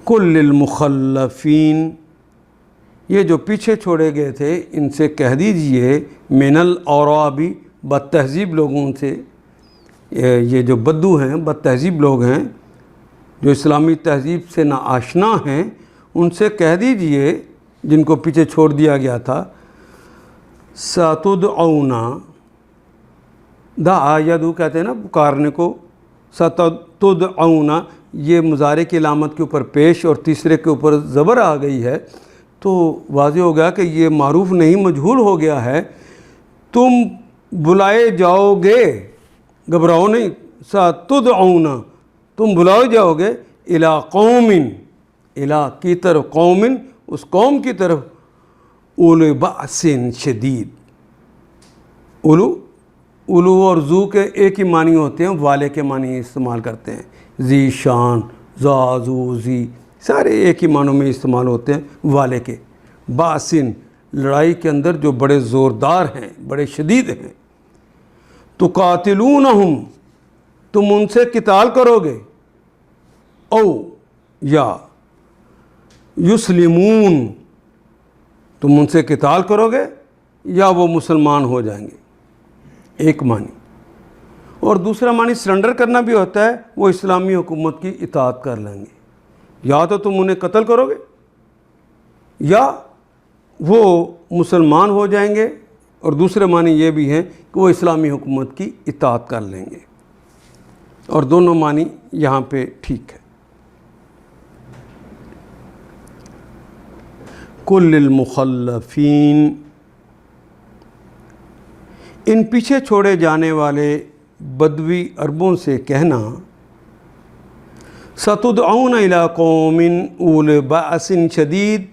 کل المخلفین، یہ جو پیچھے چھوڑے گئے تھے ان سے کہہ دیجئے، من الاعرابی، بد تہذیب لوگوں سے، یہ جو بدو ہیں، بد تہذیب لوگ ہیں جو اسلامی تہذیب سے نا آشنا ہیں، ان سے کہہ دیجئے جن کو پیچھے چھوڑ دیا گیا تھا، ستدعون، دعا یدعو کہتے ہیں نا پکارنے کو، ستدعون یہ مضارع کی علامت کے اوپر پیش اور تیسرے کے اوپر زبر آ گئی ہے، تو واضح ہو گیا کہ یہ معروف نہیں مجہول ہو گیا ہے، تم بلائے جاؤ گے، گھبراؤ نہیں، ستدعون تم بلائے جاؤ گے، الی قوم، الی کی طرف، قوم اس قوم کی طرف، اولو بأس شدید، اولو اور ذو کے ایک ہی معنی ہوتے ہیں، والے کے معنی استعمال کرتے ہیں، ذی شان، ذا، ذو، ذی سارے ایک ہی معنوں میں استعمال ہوتے ہیں والے کے، باسن لڑائی کے اندر جو بڑے زوردار ہیں، بڑے شدید ہیں، تقاتلونہم تم ان سے قتال کرو گے، او یا یسلمون تم ان سے قتال کرو گے یا وہ مسلمان ہو جائیں گے، ایک معنی، اور دوسرا معنی سرنڈر کرنا بھی ہوتا ہے، وہ اسلامی حکومت کی اطاعت کر لیں گے، یا تو تم انہیں قتل کرو گے یا وہ مسلمان ہو جائیں گے، اور دوسرے معنی یہ بھی ہیں کہ وہ اسلامی حکومت کی اطاعت کر لیں گے، اور دونوں معنی یہاں پہ ٹھیک ہے۔ کل المخلفین، ان پیچھے چھوڑے جانے والے بدوی عربوں سے کہنا، ستدعون الی قوم اول بأس شدید،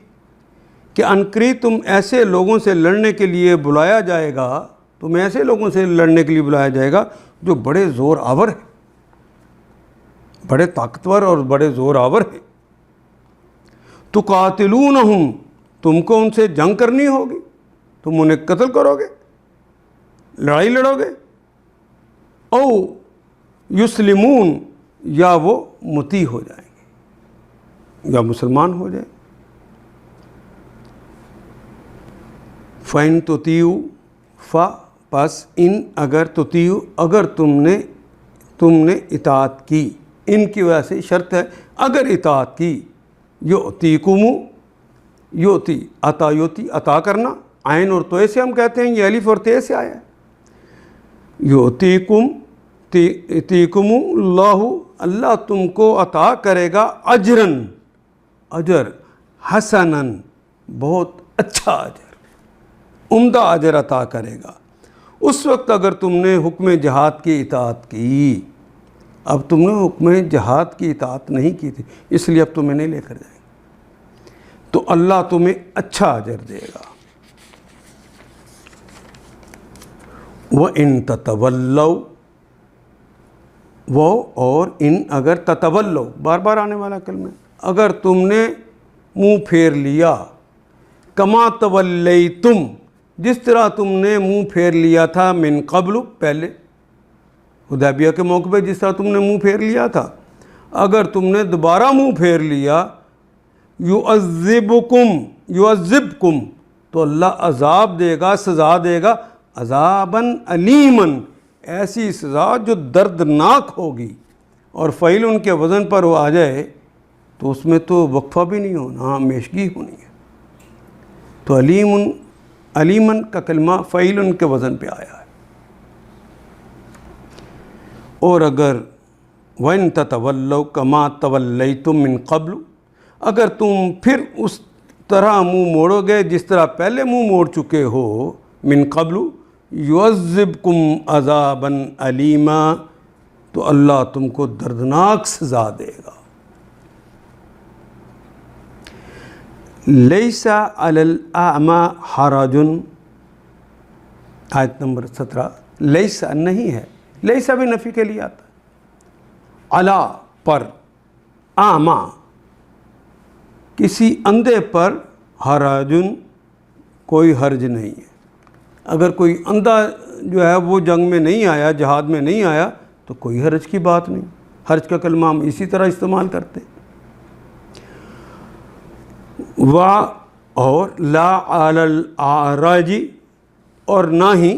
کہ عنقریب تم ایسے لوگوں سے لڑنے کے لیے بلایا جائے گا، تمہیں ایسے لوگوں سے لڑنے کے لیے بلایا جائے گا جو بڑے زور آور ہیں، بڑے طاقتور اور بڑے زور آور ہیں، تقاتلونہم تم کو ان سے جنگ کرنی ہوگی، تم انہیں قتل کرو گے، لڑائی لڑو گے، او یسلمون یا وہ مطیع ہو جائیں گے یا مسلمان ہو جائیں، فَإِن تُطِیعُوا پس ان اگر تطیعوا اگر تم نے اطاعت کی، ان کی وجہ سے شرط ہے اگر اطاعت کی، یؤتیکم یؤتی عطا، یؤتی عطا کرنا، عین اور توئے سے ہم کہتے ہیں، یہ الف اور تے سے آیا ہے، یؤتیکم اللہ، اللہ تم کو عطا کرے گا، اجرن اجر، حسنن بہت اچھا اجر، عمدہ اجر عطا کرے گا، اس وقت اگر تم نے حکم جہاد کی اطاعت کی۔ اب تم نے حکم جہاد کی اطاعت نہیں کی تھی، اس لیے اب تمہیں نہیں لے کر جائیں گے، تو اللہ تمہیں اچھا اجر دے گا۔ وَإِن تَتَوَلَّوْا، وہ اور ان اگر تتولو بار بار آنے والا کلمہ، اگر تم نے منہ پھیر لیا، کما تولیتم جس طرح تم نے منہ پھیر لیا تھا، من قبل پہلے حدیبیہ کے موقع پہ جس طرح تم نے منہ پھیر لیا تھا، اگر تم نے دوبارہ منہ پھیر لیا، یعذبکم تو اللہ عذاب دے گا، سزا دے گا، عذاباً علیماً ایسی سزا جو دردناک ہوگی، اور فعل ان کے وزن پر وہ آ جائے تو اس میں تو وقفہ بھی نہیں ہونا، ہمیشگی ہونی ہے، تو علیماً کا کلمہ فعل ان کے وزن پہ آیا ہے۔ اور اگر وَإِن تَتَوَلَّوْا كَمَا تَوَلَّيْتُم مِّن قَبْلُ اگر تم پھر اس طرح منہ موڑو گے جس طرح پہلے منہ موڑ چکے ہو، من قبل یعذبکم عذاباً علیما تو اللہ تم کو دردناک سزا دے گا۔ لیس علی الاعمی حرج، آیت نمبر 17، لیس نہیں ہے، لیس بھی نفی کے لیے آتا ہے، علی پر، اعمی کسی اندھے پر، حرجن کوئی حرج نہیں ہے، اگر کوئی اندھا جو ہے وہ جنگ میں نہیں آیا، جہاد میں نہیں آیا تو کوئی حرج کی بات نہیں، حرج کا کلمہ ہم اسی طرح استعمال کرتے ہیں۔ اور لا علی الاعراج، اور نہ ہی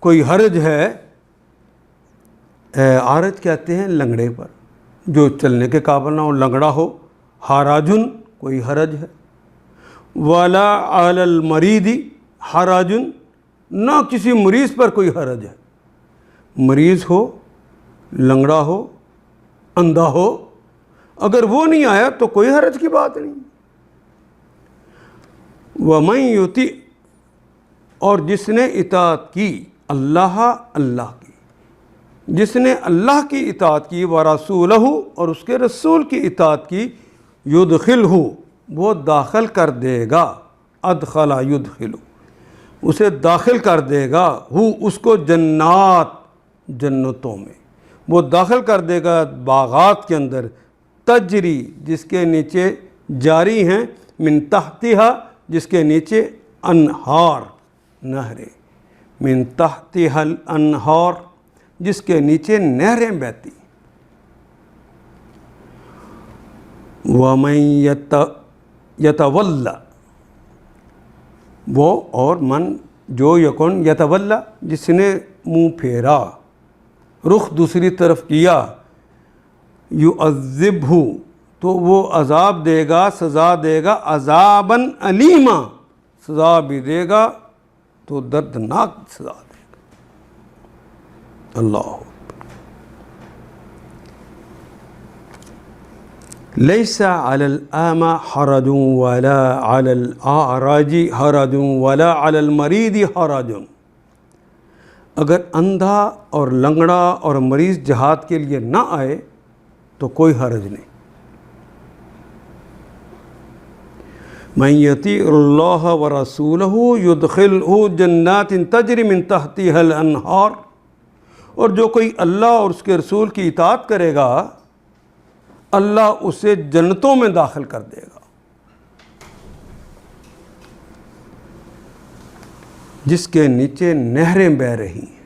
کوئی حرج ہے، عارج کہتے ہیں لنگڑے پر، جو چلنے کے قابل نہ ہو، لنگڑا ہو، حراجن کوئی حرج ہے، ولا علی المریض حراجن، نہ کسی مریض پر کوئی حرج ہے، مریض ہو، لنگڑا ہو، اندھا ہو، اگر وہ نہیں آیا تو کوئی حرج کی بات نہیں۔ وَمَن يُطِعْ، اور جس نے اطاعت کی اللہ کی، جس نے اللہ کی اطاعت کی، وَرَسُولَهُ، اور اس کے رسول کی اطاعت کی، يُدْخِلْهُ، وہ داخل کر دے گا، ادخل يدخل، اسے داخل کر دے گا، اس کو جنات، جنتوں میں، وہ داخل کر دے گا باغات کے اندر، تجری، جس کے نیچے جاری ہیں، من تحتہا، جس کے نیچے انہار، نہریں، من تحتہا الانہار، جس کے نیچے نہریں بہتی۔ وَمَن یتولی، وہ اور من جو یکن یتولی، جس نے منہ پھیرا، رخ دوسری طرف کیا، یعذبہ، تو وہ عذاب دے گا، سزا دے گا، عذاباً علیما، سزا بھی دے گا تو دردناک سزا دے گا۔ اللہ لیس علی الاعمى حرج ولا علی الاعرج حرج ولا علی المریض حرج، اگر اندھا اور لنگڑا اور مریض جہاد کے لیے نہ آئے تو کوئی حرج نہیں۔ من یطیع اللہ ورسولہ یدخلہ جنات تجری من تحتہا الانہار، اور جو کوئی اللہ اور اس کے رسول کی اطاعت کرے گا، اللہ اسے جنتوں میں داخل کر دے گا، جس کے نیچے نہریں بہہ رہی ہیں۔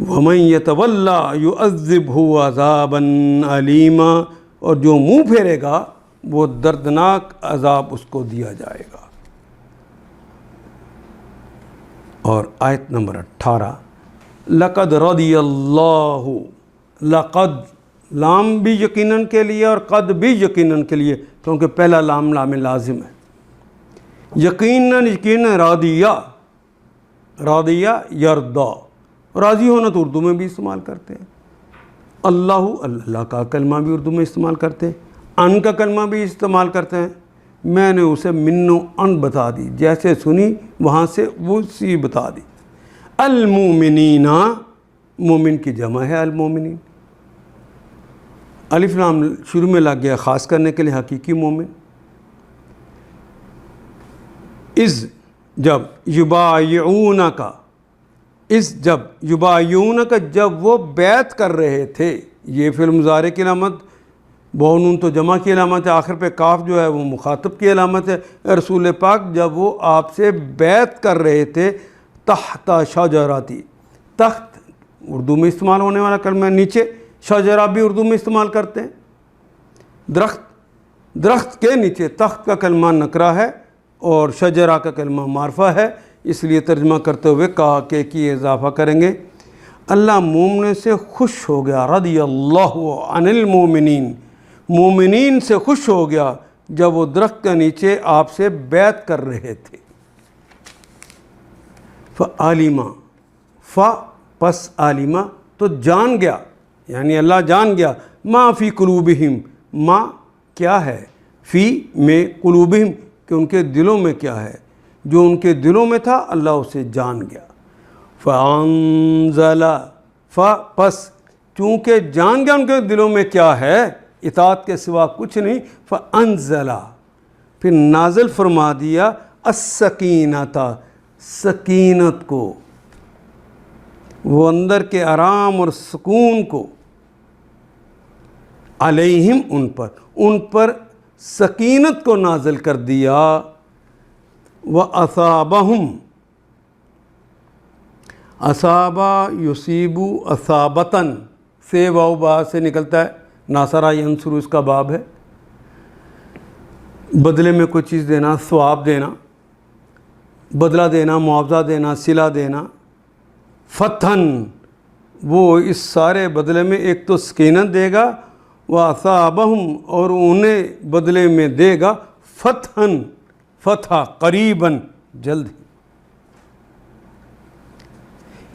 وَمَن يَتَوَلَّى يُعَذِّبْهُ عَذَابًا عَلِيمًا، اور جو منہ پھیرے گا وہ دردناک عذاب اس کو دیا جائے گا۔ اور آیت نمبر 18، لَقَدْ رَضِيَ اللَّهُ، لَقَدْ لام بھی یقیناً کے لیے اور قد بھی یقیناً کے لیے، کیونکہ پہلا لام لام لازم ہے۔ یقیناً راضیہ، راضیہ یرضا، راضی ہونا تو اردو میں بھی استعمال کرتے ہیں، اللہ کا کلمہ بھی اردو میں استعمال کرتے ہیں، ان کا کلمہ بھی استعمال کرتے ہیں۔ میں نے اسے من و ان بتا دی، جیسے سنی وہاں سے وہی بتا دی۔ المومنین، مومن کی جمع ہے المومنین، الف لام شروع میں لگ گیا خاص کرنے کے لیے، حقیقی مومن۔ اذ، جب، یبایعونک، اس جب، یبایعونک، جب وہ بیعت کر رہے تھے، یہ فعل مضارع کی علامت، بونون تو جمع کی علامت ہے، آخر پہ کاف جو ہے وہ مخاطب کی علامت ہے۔ رسول پاک جب وہ آپ سے بیعت کر رہے تھے، تحت شجراتی، تخت اردو میں استعمال ہونے والا کلمہ ہے، نیچے، شجرہ بھی اردو میں استعمال کرتے ہیں، درخت، درخت کے نیچے، تخت کا کلمہ نکرہ ہے اور شجرہ کا کلمہ معرفہ ہے، اس لیے ترجمہ کرتے ہوئے کہا کہ کی اضافہ کریں گے۔ اللہ مومن سے خوش ہو گیا، رضی اللہ عن المومنین، مومنین سے خوش ہو گیا جب وہ درخت کے نیچے آپ سے بیعت کر رہے تھے۔ فعلما، پس عالمہ، تو جان گیا، یعنی اللہ جان گیا، ما فی قلوبہم، ما کیا ہے، فی میں، قلوبہم کہ ان کے دلوں میں کیا ہے، جو ان کے دلوں میں تھا اللہ اسے جان گیا۔ فانزل، پس چونکہ جان گیا ان کے دلوں میں کیا ہے، اطاعت کے سوا کچھ نہیں، فانزل، پھر نازل فرما دیا، السکینۃ، سکینت کو، وہ اندر کے آرام اور سکون کو، علیہم، ان پر سکینت کو نازل کر دیا، وَأَثَابَهُمْ، اصابہ یصیب اصابتاً، سے واو با سے نکلتا ہے، ناصرہ ینصر اس کا باب ہے، بدلے میں کوئی چیز دینا، ثواب دینا، بدلہ دینا، معاوضہ دینا، صلہ دینا. فتحن، وہ اس سارے بدلے میں ایک تو سکینت دے گا، وَأَثَابَهُمْ، اور انہیں بدلے میں دے گا فتحن، فتح، قریباً، جلد ہی.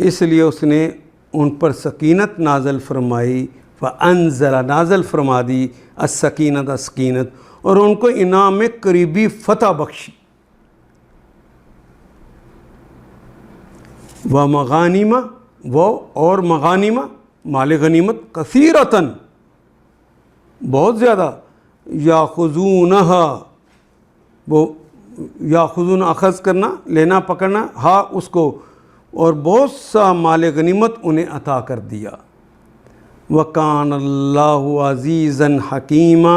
اس لیے اس نے ان پر سکینت نازل فرمائی، فَأَنزَلَ، نازل فرما دی، السکینت، سکینت، اور ان کو انعام میں قریبی فتح بخشی. وَمَغَانِمَ، وہ اور مغانیمہ، مال غنیمت، کثیرتاً، بہت زیادہ. یاخذونہا، وہ یاخذون، اخذ کرنا، لینا، پکڑنا، ہاں اس کو، اور بہت سا مال غنیمت انہیں عطا کر دیا. وَكَانَ اللَّهُ عَزِيزًا حَكِيمًا،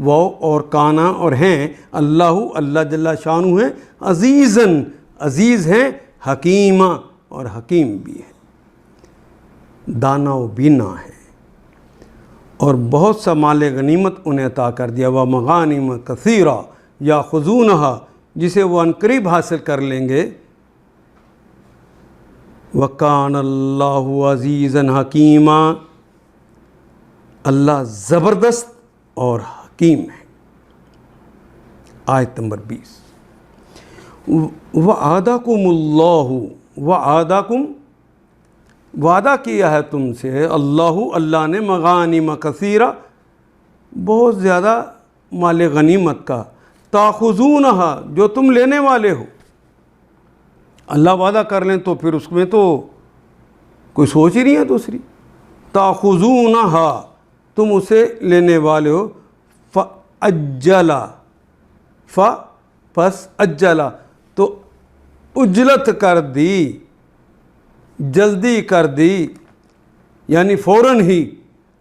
وہ اور کانا اور ہیں اللہ جل شانہ ہیں، عزیزاً، عزیز ہیں، حکیمہ، اور حکیم بھی ہے، دانا و بینا ہے. اور بہت سا مال غنیمت انہیں عطا کر دیا. وَمَغَانِمَ كَثِيرًا يَأْخُذُونَهَا، جسے وہ عنقریب حاصل کر لیں گے. وَكَانَ اللَّهُ عَزِيزًا حَكِيمًا، اللہ زبردست اور حکیم ہے. آیت نمبر 20. وَعَدَكُمُ اللَّهُ، وَعَدَكُمْ، وعدہ کیا ہے تم سے، اللہ نے، مغانم کثیرہ، بہت زیادہ مال غنیمت کا، تاخذونہا، جو تم لینے والے ہو. اللہ وعدہ کر لیں تو پھر اس میں تو کوئی سوچ ہی نہیں ہے دوسری. تاخذونہا، تم اسے لینے والے ہو. فَأَجَّلَ، پس اجلا، تو اجلت کر دی، جلدی کر دی، یعنی فوراً ہی،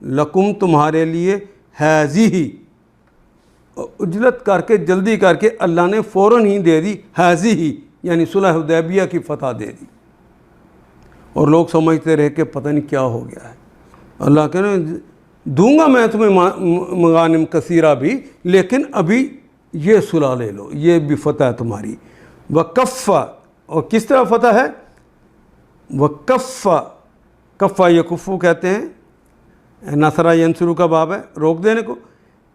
لکم، تمہارے لیے، ہذہ، اجلت کر کے، جلدی کر کے اللہ نے فوراً ہی دے دی، ہذہ، یعنی صلح حدیبیہ کی فتح دے دی. اور لوگ سمجھتے رہے کہ پتہ نہیں کیا ہو گیا ہے. اللہ کہنے دوں گا میں تمہیں مغانم کثیرہ بھی، لیکن ابھی یہ صلح لے لو، یہ بھی فتح ہے تمہاری. وکف، اور کس طرح فتح ہے؟ وکف، کفا یکفو کہتے ہیں، نصرہ ینصرو کا باب ہے، روک دینے کو.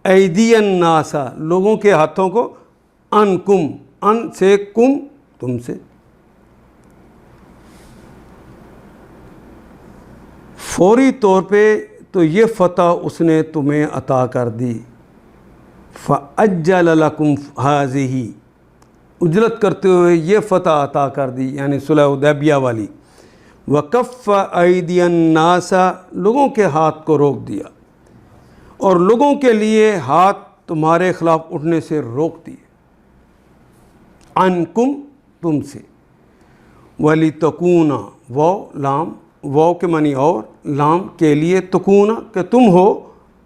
ایدی الناس، لوگوں کے ہاتھوں کو، انکم، ان سے، کم، تم سے. فوری طور پہ تو یہ فتح اس نے تمہیں عطا کر دی. فَأَجَّلَ لَكُمْ هَذِهِ، اجلت کرتے ہوئے یہ فتح عطا کر دی، یعنی صلح حدیبیہ والی. وَكَفَّ أَيْدِيَ النَّاسَ، لوگوں کے ہاتھ کو روک دیا، اور لوگوں کے لیے ہاتھ تمہارے خلاف اٹھنے سے روک دیے. عنکم، تم سے. وَلِتَكُونَ، وہ لام، وہ کے معنی اور، لام کے لیے، تکون، کہ تم ہو،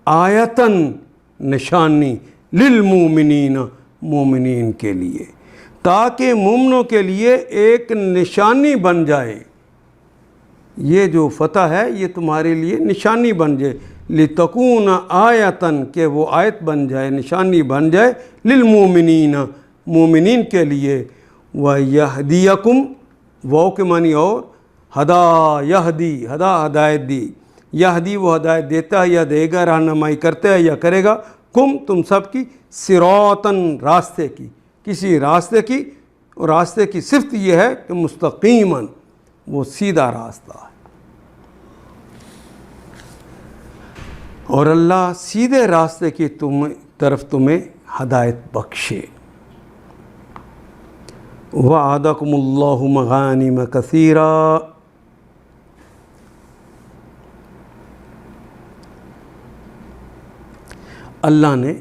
آیتاً، نشانی، للمومنین، مومنین کے لیے، تاکہ مومنوں کے لیے ایک نشانی بن جائے. یہ جو فتح ہے یہ تمہارے لیے نشانی بن جائے. لتکون آیتاً، کہ وہ آیت بن جائے، نشانی بن جائے، للمومنین، مومنین کے لیے. وَيَهْدِيَكُمْ، وہ کے معنی اور، ہدا، یہدی، ہدا، ہدایت دی، یہدی وہ ہدایت دیتا ہے یا دے گا، رہنمائی کرتا ہے یا کرے گا، کم، تم سب کی، صراطاً، راستے کی، کسی راستے کی. اور راستے کی صفت یہ ہے کہ مستقیماً، وہ سیدھا راستہ ہے. اور اللہ سیدھے راستے کی طرف تمہیں ہدایت بخشے. وَعَدَكُمُ اللَّهُ مَغَانِمَ كَثِيرًا، اللہ نے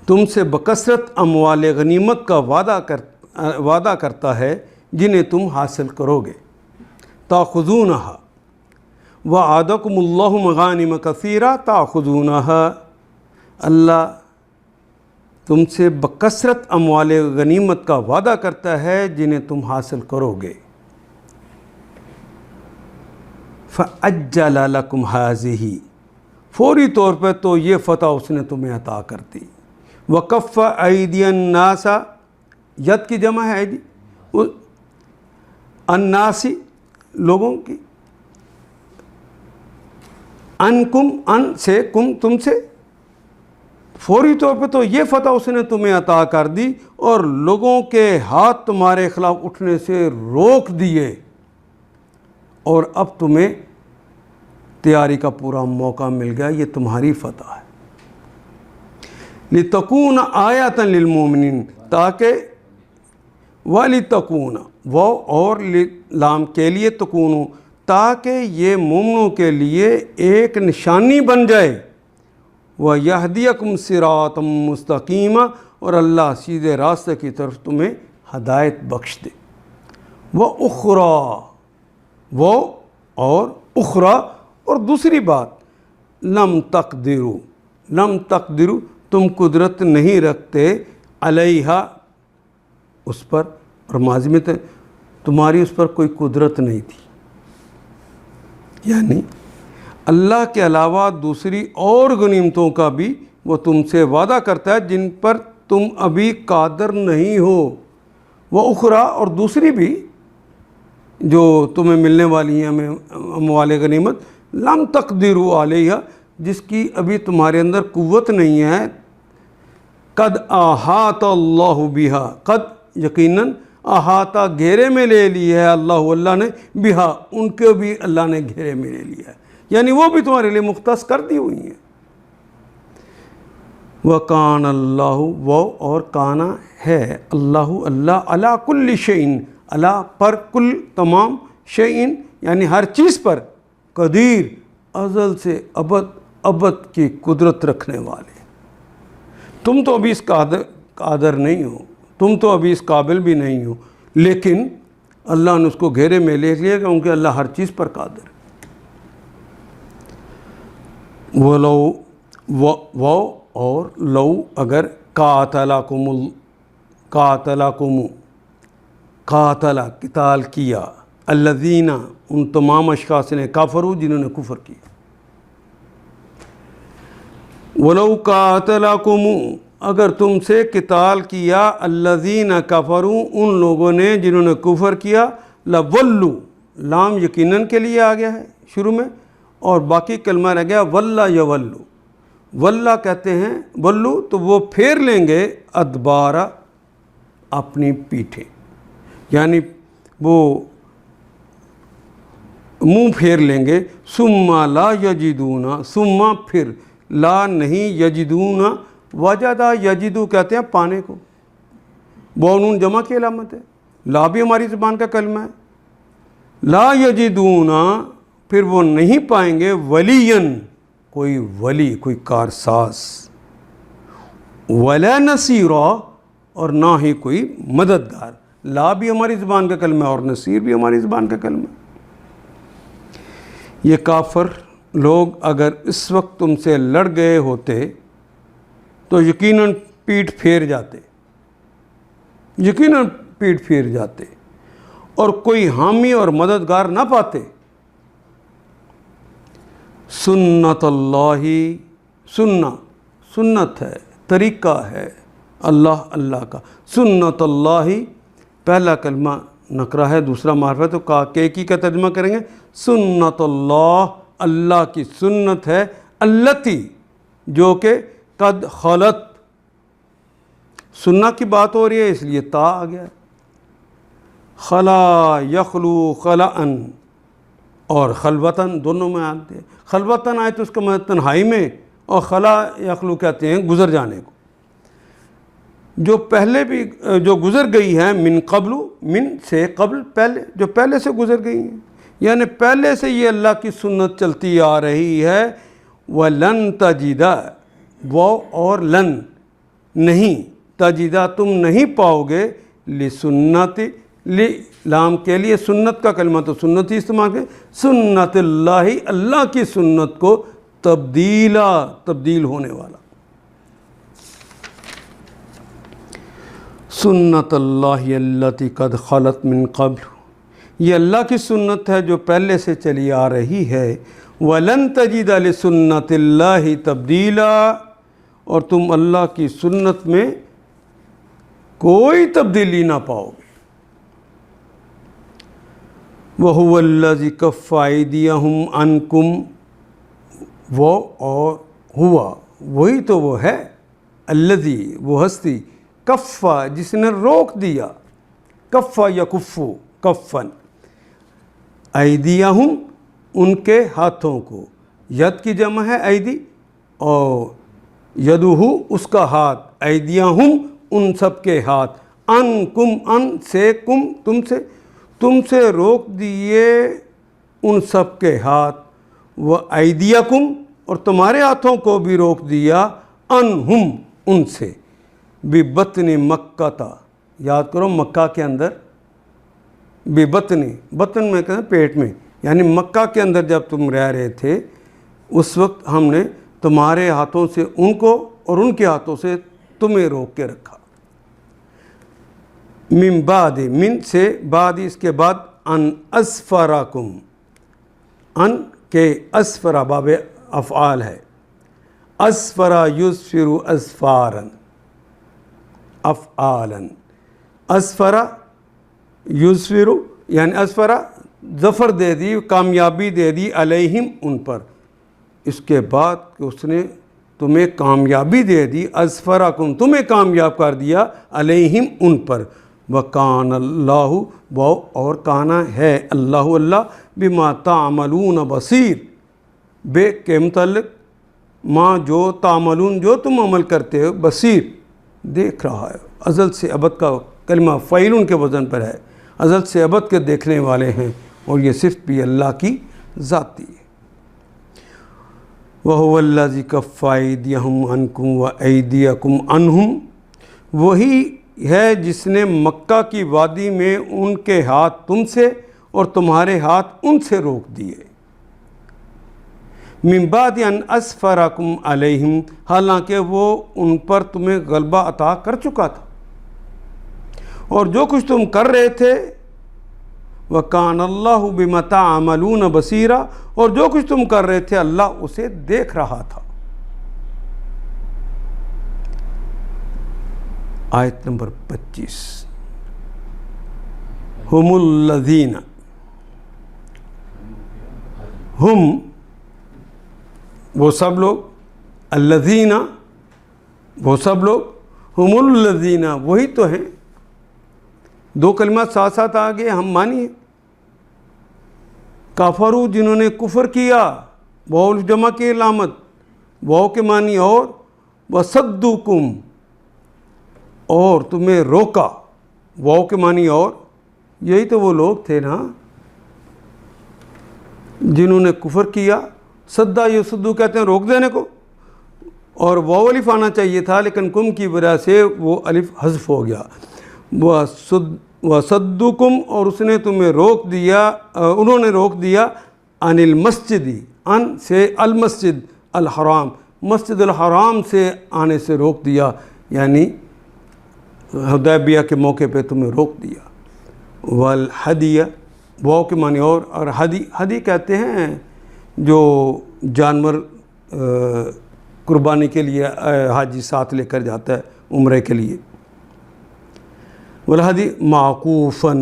تم سے بکثرت اموال غنیمت کا وعدہ کرتا ہے جنہیں تم حاصل کرو گے. تاخذونہا، وعدکم اللہ مغانم کثیرہ تاخذونہا، اللہ تم سے بکثرت اموال غنیمت کا وعدہ کرتا ہے جنہیں تم حاصل کرو گے. فَأَجَّلَ لَكُمْ هَذِهِ، فوری طور پہ تو یہ فتح اس نے تمہیں عطا کر دی. وکف ایدی الناس، ید کی جمع ہے ایدی، الناسی لوگوں کی، انکم ان سے، کم تم سے، فوری طور پہ تو یہ فتح اس نے تمہیں عطا کر دی اور لوگوں کے ہاتھ تمہارے خلاف اٹھنے سے روک دیے، اور اب تمہیں تیاری کا پورا موقع مل گیا، یہ تمہاری فتح ہے۔ لِتَكُونَ آیَةً لِلْمُؤْمِنِينَ، تاکہ وَلِتَكُونَ وہ اور لام کے لیے تکونو، تاکہ یہ مومنوں کے لیے ایک نشانی بن جائے، وَيَهْدِيَكُمْ صِرَاطًا مُسْتَقِيمًا، اور اللہ سیدھے راستے کی طرف تمہیں ہدایت بخش دے۔ وَأُخْرَى، وہ اور اخرى، اور دوسری بات، لم تقدروا تم قدرت نہیں رکھتے، علیہا اس پر، اور ماضی میں تمہاری اس پر کوئی قدرت نہیں تھی، یعنی اللہ کے علاوہ دوسری اور غنیمتوں کا بھی وہ تم سے وعدہ کرتا ہے جن پر تم ابھی قادر نہیں ہو۔ وہ اخرى، اور دوسری بھی جو تمہیں ملنے والی ہیں اموال غنیمت، لم تقدروا علیہ، جس کی ابھی تمہارے اندر قوت نہیں ہے، قد احاط اللہ بہا، قد یقیناً احاطہ گھیرے میں لے لی ہے اللہ نے، بہا ان کے بھی اللہ نے گھیرے میں لے لیا ہے، یعنی وہ بھی تمہارے لیے مختص کر دی ہوئی ہیں۔ وَكَانَ اللَّهُ، وہ اور کانا ہے اللہ عَلَى كُلِّ شَيْءٍ، اللہ پر، کل تمام، شیئن یعنی ہر چیز پر، قدیر ازل سے ابد کی قدرت رکھنے والے۔ تم تو ابھی اس قادر نہیں ہو، تم تو ابھی اس قابل بھی نہیں ہو، لیکن اللہ نے اس کو گھیرے میں لے لیا کیونکہ اللہ ہر چیز پر قادر ہے۔ وہ اور لو اگر قتال کیا، الذین ان تمام اشخاص نے، کافروا جنہوں نے کفر کیا، ولو قاتلکم اگر تم سے قتال کیا، الذین کفروا ان لوگوں نے جنہوں نے کفر کیا، لولوا لام یقیناً کے لیے آ گیا ہے شروع میں، اور باقی کلمہ رہ گیا ولّا یولو، ولّا کہتے ہیں ولو تو وہ پھیر لیں گے، ادبارہ اپنی پیٹھیں، یعنی وہ منہ پھیر لیں گے، ثم لا یجدون، ثم پھر، لا نہیں، یجدون وجدہ یجدو کہتے ہیں پانے کو، بونون جمع کی علامت ہے، لا بھی ہماری زبان کا کلمہ ہے، لا یجدون پھر وہ نہیں پائیں گے، ولین کوئی ولی، کوئی کارساز، ولا نصیرا اور نہ ہی کوئی مددگار، لا بھی ہماری زبان کا کلمہ ہے اور نصیر بھی ہماری زبان کا کلمہ ہے۔ یہ کافر لوگ اگر اس وقت تم سے لڑ گئے ہوتے تو یقیناً پیٹھ پھیر جاتے، اور کوئی حامی اور مددگار نہ پاتے۔ سنت اللہ، سنت ہے، طریقہ ہے اللہ کا، سنت اللہ پہلا کلمہ نکرہ ہے، دوسرا معرفہ، تو کی کا ترجمہ کریں گے، سنت اللہ کی سنت ہے، التی جو کہ قد خلت، سننا کی بات ہو رہی ہے اس لیے تا آ گیا، خلا یخلو خلاً اور خلوتاً دونوں میں آتے ہیں، خلوتاً آئے تو اس کا مطلب تنہائی میں، اور خلا یخلو کہتے ہیں گزر جانے کو، جو پہلے بھی جو گزر گئی ہے، من قبل، من سے قبل پہلے، جو پہلے سے گزر گئی ہیں، یعنی پہلے سے یہ اللہ کی سنت چلتی آ رہی ہے۔ وَلَن تَجِدَ، وہ اور لن نہیں، تجدہ تم نہیں پاؤ گے، لسنت، لام کے لیے سنت کا کلمہ تو سنت ہی استعمال کریں، سنت اللہ اللہ کی سنت کو تبدیل ہونے والا، سنت اللہ التی قد خلت من قبل، یہ اللہ کی سنت ہے جو پہلے سے چلی آ رہی ہے، وَلَن تَجِدَ لِسُنَّتِ اللَّهِ تَبْدِيلًا، اور تم اللہ کی سنت میں کوئی تبدیلی نہ پاؤ گے۔ وَهُوَ الَّذِي كَفَّ أَيْدِيَهُمْ عَنْكُمْ، وہ اور ہوا وہی تو وہ ہے، الذی وہ ہستی، کفّا جس نے روک دیا، کفّا یکفّو کفّن، ایدیہم ان کے ہاتھوں کو، ید کی جمع ہے ایدی، اور یدہو اس کا ہاتھ، ایدیہم ان سب کے ہاتھ، انکم ان سے، کم تم سے روک دیے ان سب کے ہاتھ، و ایدیکم اور تمہارے ہاتھوں کو بھی روک دیا، انہم ان سے، ببطن مکہ تھا، یاد کرو مکہ کے اندر، ببطن میں کہتے ہیں پیٹ میں، یعنی مکہ کے اندر جب تم رہ رہے تھے اس وقت ہم نے تمہارے ہاتھوں سے ان کو اور ان کے ہاتھوں سے تمہیں روک کے رکھا۔ من بعد، من سے بعد اس کے بعد، ان اسفراکم، ان کے اسفرا باب افعال ہے، اسفرا یسفر اسفارا افعالا، اسفرا یسفر یعنی اسفرا ظفر دے دی، کامیابی دے دی، علیہم ان پر، اس کے بعد کہ اس نے تمہیں کامیابی دے دی، اسفراکم تمہیں کامیاب کر دیا، علیہم ان پر، وَكَانَ اللَّهُ وہ اور کانا ہے اللہ بما تعملون بصیر، بے کے متعلق، ما جو تعملون جو تم عمل کرتے ہو، بصیر دیکھ رہا ہے، ازل سے ابد کا کلمہ فعیلن کے وزن پر ہے، ازل سے ابد کے دیکھنے والے ہیں، اور یہ صرف بھی اللہ کی ذاتی ہے۔ وَهُوَ الَّذِي كَفَّ أَيْدِيَهُمْ عَنْكُمْ وَأَيْدِيَكُمْ عَنْهُمْ، وہی ہے جس نے مکہ کی وادی میں ان کے ہاتھ تم سے اور تمہارے ہاتھ ان سے روک دیے، من بعد ان اسفرکم علیہم، حالانکہ وہ ان پر تمہیں غلبہ عطا کر چکا تھا، اور جو کچھ تم کر رہے تھے، وَكَانَ اللَّهُ بِمَا تَعْمَلُونَ بَصِيرًا، اور جو کچھ تم کر رہے تھے اللہ اسے دیکھ رہا تھا۔ آیت نمبر 25، ہم الذین، ہم وہ سب لوگ، الذین وہ سب لوگ، ہم الذین وہی تو ہیں، دو کلمات ساتھ ساتھ آگے ہم مانی ہیں، کافرو جنہوں نے کفر کیا، واو جمع کی علامت، واو کے معنی اور، وصدوکم اور تمہیں روکا، واو کے معنی اور، یہی تو وہ لوگ تھے نا جنہوں نے کفر کیا، صدا یصدو کہتے ہیں روک دینے کو، اور واو الف آنا چاہیے تھا لیکن کم کی وجہ سے وہ الف حذف ہو گیا، وصدوکم اور اس نے تمہیں روک دیا، انہوں نے روک دیا، عن المسجد، ان سے المسجد الحرام، مسجد الحرام سے آنے سے روک دیا، یعنی حدیبیہ کے موقع پہ تمہیں روک دیا، والہدیہ واو کے معنی اور ہدی کہتے ہیں جو جانور قربانی کے لیے حاجی ساتھ لے کر جاتا ہے عمرے کے لیے، والہدی معقوفاً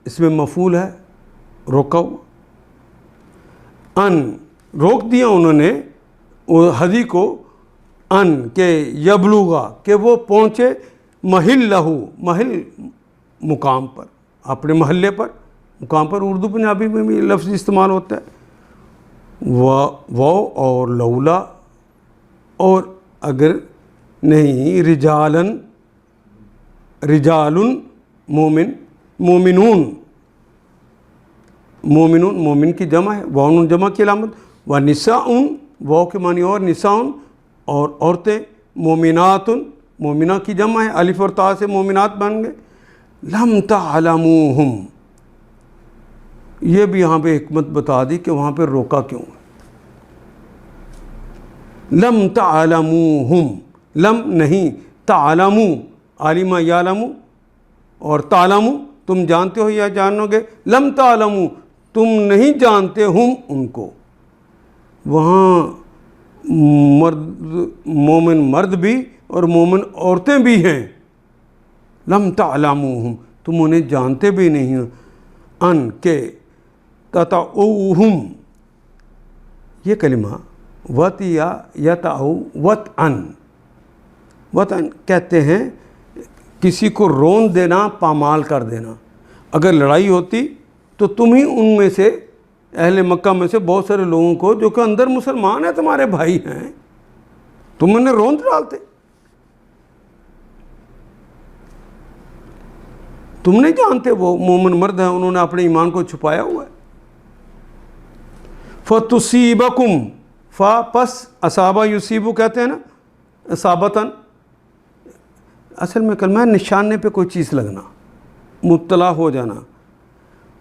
اس میں مفعول ہے روکا ہوا، ان روک دیا انہوں نے ہدی کو، ان کہ یبلغا کہ وہ پہنچے، محل لہو محل مقام پر، اپنے محلے پر، مقام پر اردو پنجابی میں بھی لفظ استعمال ہوتا ہے، وہ اور لولا اور اگر نہیں، رجال مومنون مومن کی جمع ہے، واؤن جمع کی علامت، و نساء واؤ کے معنی اور، نساء اور عورتیں، مومنات مومنہ کی جمع ہے، الف اور تا سے مومنات بن گئے، لم تعلموہم، یہ بھی یہاں پہ حکمت بتا دی کہ وہاں پہ روکا کیوں ہے، لم تعلموہم، لم نہیں، تعلمو عالمہ یعلمو اور تعلمو تم جانتے ہو یا جانو گے، لم تعلمو تم نہیں جانتے ہم ان کو، وہاں مومن مرد بھی اور مومن عورتیں بھی ہیں، لم تعلموہم تم انہیں جانتے بھی نہیں ہو، ان کے تطعوہم، یہ کلمہ وط یا یتعو وطعن، وطعن کہتے ہیں کسی کو رون دینا، پامال کر دینا۔ اگر لڑائی ہوتی تو تم ہی ان میں سے اہل مکہ میں سے بہت سارے لوگوں کو جو کہ اندر مسلمان ہیں، تمہارے بھائی ہیں، تم انہیں روند ڈالتے، تم نہیں جانتے وہ مومن مرد ہیں، انہوں نے اپنے ایمان کو چھپایا ہوا ہے۔ فَتُصِيبَكُمْ فا پس اصابہ یصیبو کہتے ہیں نا، اصابتاً اصل میں کلمہ ہے نشانے پہ کوئی چیز لگنا، مبتلا ہو جانا۔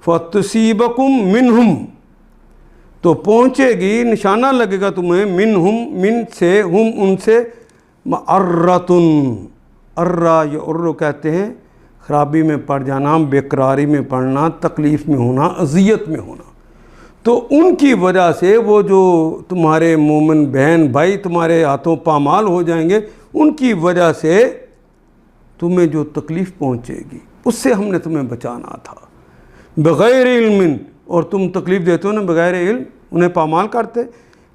فَتُصِيبَكُمْ مِنْهُمْ تو پہنچے گی، نشانہ لگے گا تمہیں، منہم من سے، ہم ان سے، معرتن، ارہ یا ارو کہتے ہیں خرابی میں پڑ جانا، بیقراری میں پڑنا، تکلیف میں ہونا، اذیت میں ہونا۔ تو ان کی وجہ سے وہ جو تمہارے مومن بہن بھائی تمہارے ہاتھوں پامال ہو جائیں گے، ان کی وجہ سے تمہیں جو تکلیف پہنچے گی اس سے ہم نے تمہیں بچانا تھا۔ بغیر علم، اور تم تکلیف دیتے ہو نا بغیر علم، انہیں پامال کرتے۔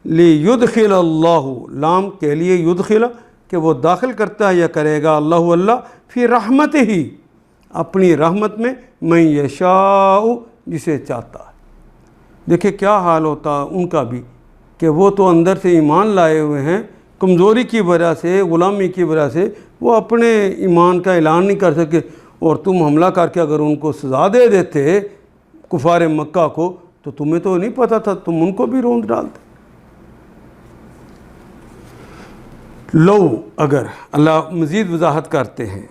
لیدخل اللہ، لام کے لیے یدخل کہ وہ داخل کرتا ہے یا کرے گا، اللہ فی رحمت ہی اپنی رحمت میں، من یشاء جسے چاہتا ہے۔ دیکھیں کیا حال ہوتا ان کا بھی، کہ وہ تو اندر سے ایمان لائے ہوئے ہیں، کمزوری کی وجہ سے، غلامی کی وجہ سے وہ اپنے ایمان کا اعلان نہیں کر سکے، اور تم حملہ کر کے اگر ان کو سزا دے دیتے کفار مکہ کو، تو تمہیں تو نہیں پتہ تھا، تم ان کو بھی روند ڈالتے۔ لو اگر، اللہ مزید وضاحت کرتے ہیں،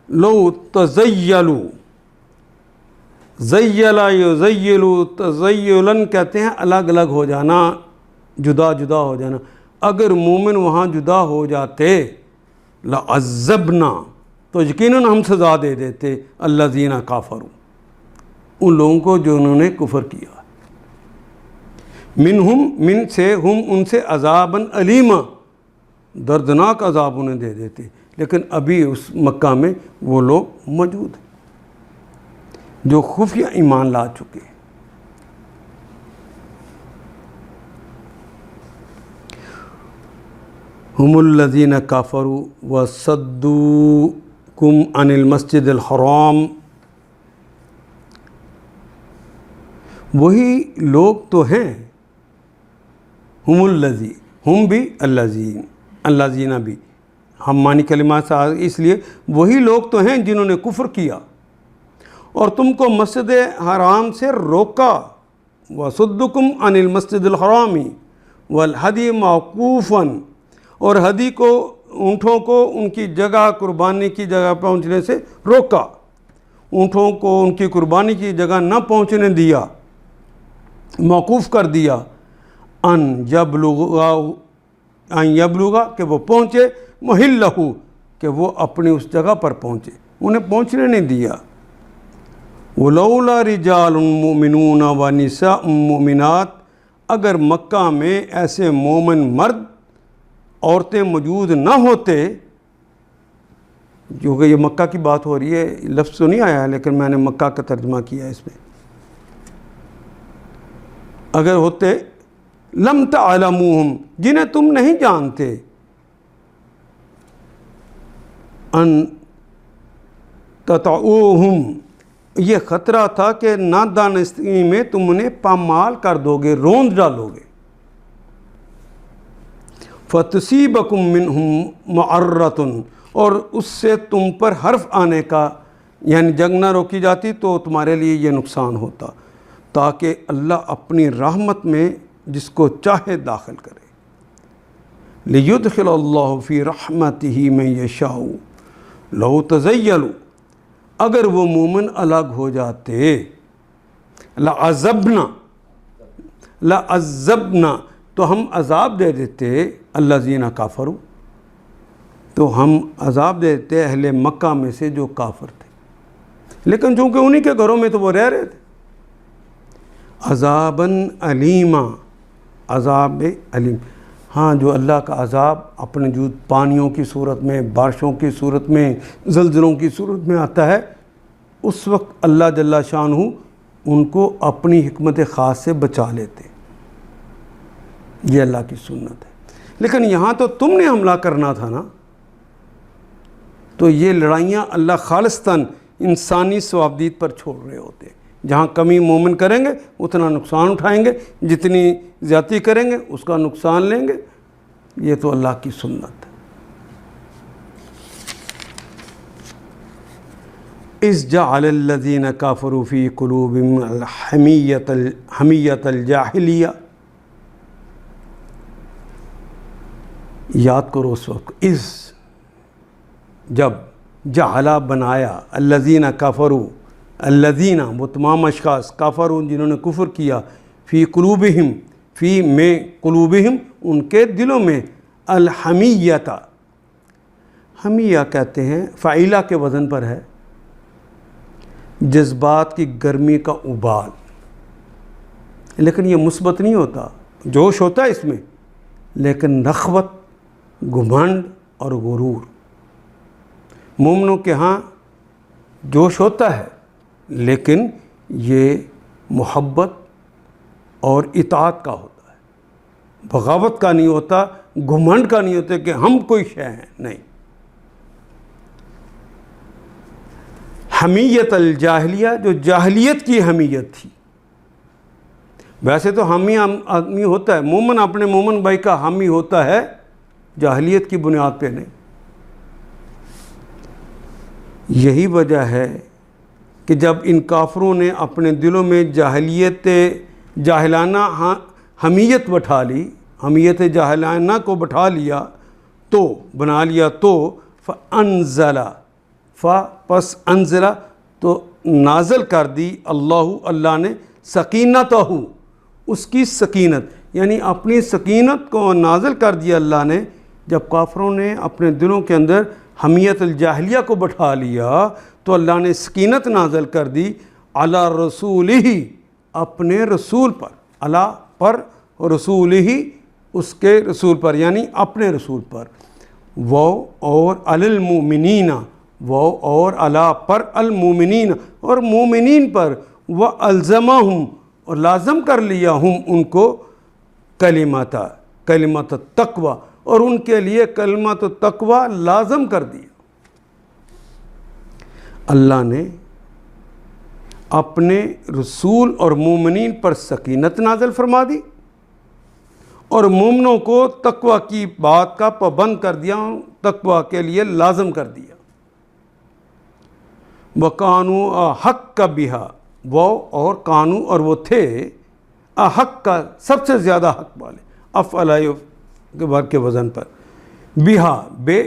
لو تزیلو، زیلا یزیلو، تزیلن کہتے ہیں الگ الگ ہو جانا، جدا جدا ہو جانا۔ اگر مومن وہاں جدا ہو جاتے، لعذبنا تو یقیناً ہم سزا دے دیتے، الذین کافروا ان لوگوں کو جو انہوں نے کفر کیا، منہم من سے، ہم ان سے، عذاباً علیما دردناک عذاب انہیں دے دیتے، لیکن ابھی اس مکہ میں وہ لوگ موجود ہیں جو خفیہ ایمان لا چکے۔ ہم الذین کفروا وصدوکم عن المسجد الحرام، وہی لوگ تو ہیں، ہم الذی، ہم بھی الذین، الذین بھی ہم معنی کلمات سے اس لیے وہی لوگ تو ہیں جنہوں نے کفر کیا اور تم کو مسجد حرام سے روکا، وصدکم عن المسجد الحرام والہدی موقوفاً، اور ہدی کو، اونٹوں کو ان کی جگہ، قربانی کی جگہ پہنچنے سے روکا، اونٹوں کو ان کی قربانی کی جگہ نہ پہنچنے دیا، موقوف کر دیا، ان یبلغا کہ وہ پہنچے، محلہ کہ وہ اپنی اس جگہ پر پہنچے، انہیں پہنچنے نہیں دیا۔ ولولا رجال مؤمنون ونساء مؤمنات، اگر مکہ میں ایسے مومن مرد عورتیں موجود نہ ہوتے، جو کہ یہ مکہ کی بات ہو رہی ہے، لفظ تو نہیں آیا ہے لیکن میں نے مکہ کا ترجمہ کیا ہے اس میں، اگر ہوتے، لم تعلموہم جنہیں تم نہیں جانتے، ان تطعوہم یہ خطرہ تھا کہ نادانستگی میں تم انہیں پامال کر دو گے، روند ڈالو گے، فَتُصِيبَكُم مِّنْهُم مَّعَرَّةٌ اور اس سے تم پر حرف آنے کا، یعنی جنگ نہ روکی جاتی تو تمہارے لیے یہ نقصان ہوتا، تاکہ اللہ اپنی رحمت میں جس کو چاہے داخل کرے۔ لِيُدْخِلَ اللَّهُ فِي رَحْمَتِهِ مَن يَشَاءُ لَوْ تَزَيَّلُوا اگر وہ مومن الگ ہو جاتے، لَعَذَّبْنَا تو ہم عذاب دے دیتے، الذین کافروا تو ہم عذاب دے دیتے اہل مکہ میں سے جو کافر تھے، لیکن چونکہ انہی کے گھروں میں تو وہ رہ رہے تھے، عذاباً علیما عذاب علیم، ہاں جو اللہ کا عذاب اپنے وجود پانیوں کی صورت میں، بارشوں کی صورت میں، زلزلوں کی صورت میں آتا ہے، اس وقت اللہ جل شانہ ان کو اپنی حکمت خاص سے بچا لیتے. یہ اللہ کی سنت ہے. لیکن یہاں تو تم نے حملہ کرنا تھا نا، تو یہ لڑائیاں اللہ خالصتاً انسانی ثوابدید پر چھوڑ رہے ہوتے. جہاں کمی مومن کریں گے اتنا نقصان اٹھائیں گے، جتنی زیادتی کریں گے اس کا نقصان لیں گے. یہ تو اللہ کی سنت ہے. اذ جعل الذین کافروا فی قلوبہم حمیۃ الجاہلیہ. یاد کرو اس وقت، اذ جب، جعلا بنایا، الذین کفروا، الذین وہ تمام اشخاص، کفروا جنہوں نے کفر کیا، فی قلوبہم، فی میں، قلوبہم ان کے دلوں میں، الحمیۃ، حمیہ کہتے ہیں، فعیلہ کے وزن پر ہے، جذبات کی گرمی کا ابال. لیکن یہ مثبت نہیں ہوتا، جوش ہوتا ہے اس میں، لیکن نخوت، گھمنڈ اور غرور. مومنوں کے ہاں جوش ہوتا ہے لیکن یہ محبت اور اطاعت کا ہوتا ہے، بغاوت کا نہیں ہوتا، گھمنڈ کا نہیں ہوتا کہ ہم کوئی شے ہیں، نہیں. حمیت الجاہلیہ جو جاہلیت کی حمیت تھی. ویسے تو حامی آدمی ہوتا ہے، مومن اپنے مومن بھائی کا حامی ہوتا ہے، جاہلیت کی بنیاد پہ نہیں. یہی وجہ ہے کہ جب ان کافروں نے اپنے دلوں میں جاہلانہ حمیت بٹھا لی، حمیت جاہلانہ کو بٹھا لیا، تو بنا لیا، تو پس انزلہ تو نازل کر دی اللہ نے سکینتہ، اس کی سکینت، یعنی اپنی سکینت کو نازل کر دیا اللہ نے. جب کافروں نے اپنے دلوں کے اندر حمیت الجاہلیہ کو بٹھا لیا تو اللہ نے سکینت نازل کر دی علی رسولہ، اپنے رسول پر، علی پر، رسولہ اس کے رسول پر، یعنی اپنے رسول پر. وہ اور علی المؤمنین، وہ اور علی پر، المؤمنین اور مومنین پر، وَأَلْزَمَهُمْ اور لازم کر لیا ہم ان کو، کلمت التقوی، اور ان کے لیے کلمت التقوی لازم کر دیا. اللہ نے اپنے رسول اور مومنین پر سکینت نازل فرما دی اور مومنوں کو تقوی کی بات کا پابند کر دیا، تقوی کے لیے لازم کر دیا. وَقَانُوا أَحَقَّ بِهَا، وہ اور قانو اور وہ تھے، احق کا سب سے زیادہ حق والے، افعل کے بار کے وزن پر، بہا بے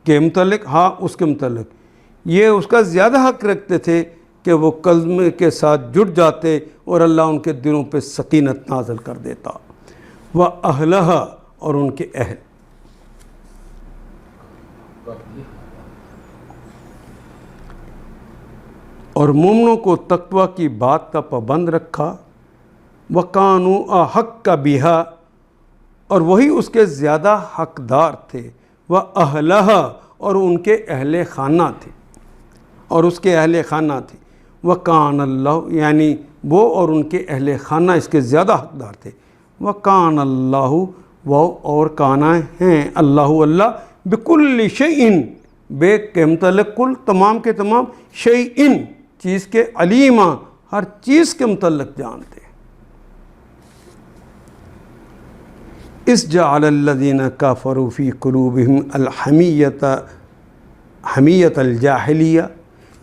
کے متعلق، ہاں اس کے متعلق، یہ اس کا زیادہ حق رکھتے تھے کہ وہ کلمے کے ساتھ جڑ جاتے اور اللہ ان کے دلوں پہ سکینت نازل کر دیتا. وَأَهْلَهَا اور ان کے اہل. اور مومنوں کو تقوی کی بات کا پابند رکھا. وَقَانُوا أَحَقَّ بِهَا اور وہی اس کے زیادہ حقدار تھے. وَأَهْلَهَا اور ان کے اہل خانہ تھے، اور اس کے اہل خانہ تھے. وَكَانَ اللَّهُ یعنی وہ اور ان کے اہل خانہ اس کے زیادہ حقدار تھے. وَكَانَ اللَّهُ وہ اور کانا ہیں اللہ بِكُلِّ شَيْءٍ بے کے متعلق کل، تمام کے تمام، شیئن چیز کے، علیمہ ہر چیز کے متعلق جانتے. اس جعل الذین کافروا فی قلوبہم حمیۃ الجاہلیہ.